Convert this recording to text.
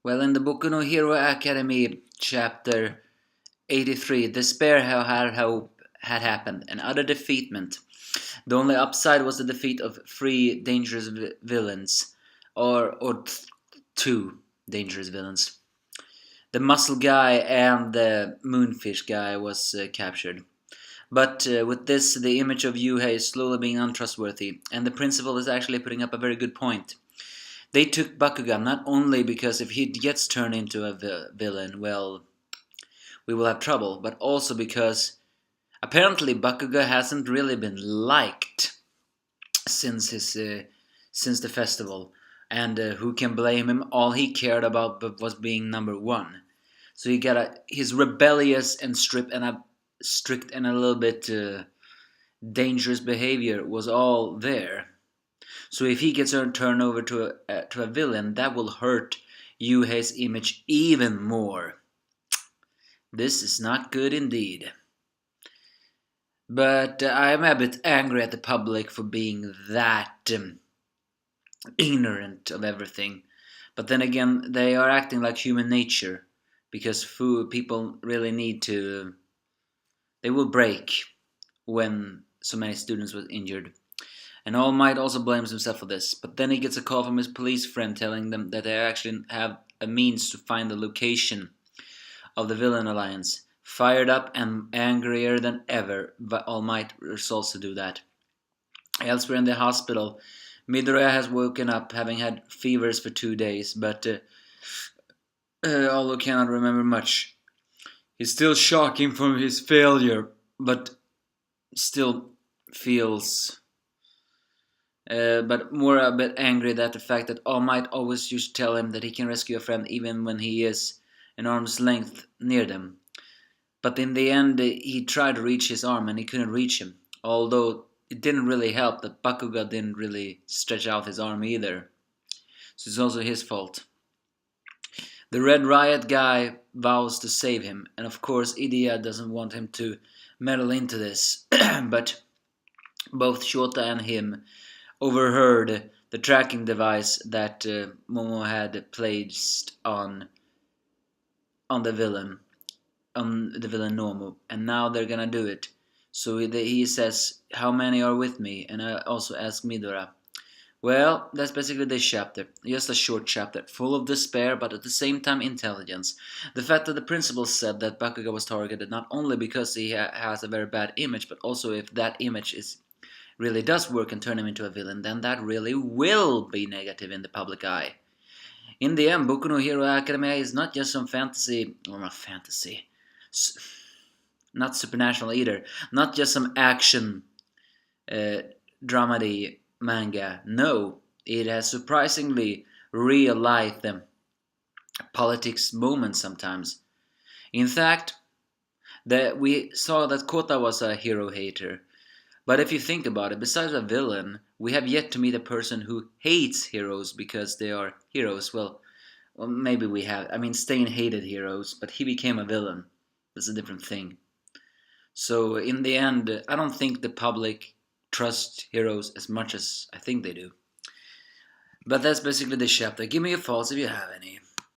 Well, in the Boku no Hero Academy, chapter 83, despair had hope had happened, and utter defeatment. The only upside was the defeat of three dangerous villains, or two dangerous villains. The muscle guy and the moonfish guy was captured. But with this, the image of Yuhei is slowly being untrustworthy, and the principal is actually putting up a very good point. They took Bakugan not only because if he gets turned into a villain, well, we will have trouble, but also because apparently Bakugan hasn't really been liked since since the festival, and who can blame him? All he cared about was being number one. So he got his rebellious and strict and a little bit dangerous behavior was all there. So if he gets turned over to a villain, that will hurt Yuhei's image even more. This is not good indeed. But I'm a bit angry at the public for being that ignorant of everything. But then again, they are acting like human nature because people really need to. They will break when so many students were injured. And All Might also blames himself for this, but then he gets a call from his police friend telling them that they actually have a means to find the location of the villain alliance. Fired up and angrier than ever, but All Might resolves to do that. Elsewhere in the hospital, Midoriya has woken up having had fevers for 2 days, but although cannot remember much. He's still shocking from his failure, but still feels but more a bit angry at the fact that All Might always used to tell him that he can rescue a friend even when he is an arm's length near them. But in the end, he tried to reach his arm and he couldn't reach him. Although it didn't really help that Bakuga didn't really stretch out his arm either. So it's also his fault. The Red Riot guy vows to save him, and of course Idia doesn't want him to meddle into this. But both Shota and him overheard the tracking device that Momo had placed on the villain, Nomu, and now they're gonna do it. So he says, "How many are with me?" And I also ask Midora. Well, that's basically this chapter. Just a short chapter, full of despair, but at the same time intelligence. The fact that the principal said that Bakuga was targeted not only because he has a very bad image, but also if that image really does work and turn him into a villain, then that really will be negative in the public eye. In the end, Boku no Hero Academia is not just some fantasy, or not fantasy, not supernatural either, not just some action dramedy manga. No, it has surprisingly real life politics moments sometimes. In fact, we saw that Kota was a hero hater. But if you think about it, besides a villain, we have yet to meet a person who hates heroes because they are heroes. Well, maybe we have. I mean, Stain hated heroes, but he became a villain. That's a different thing. So in the end, I don't think the public trust heroes as much as I think they do. But that's basically the chapter. Give me your thoughts if you have any.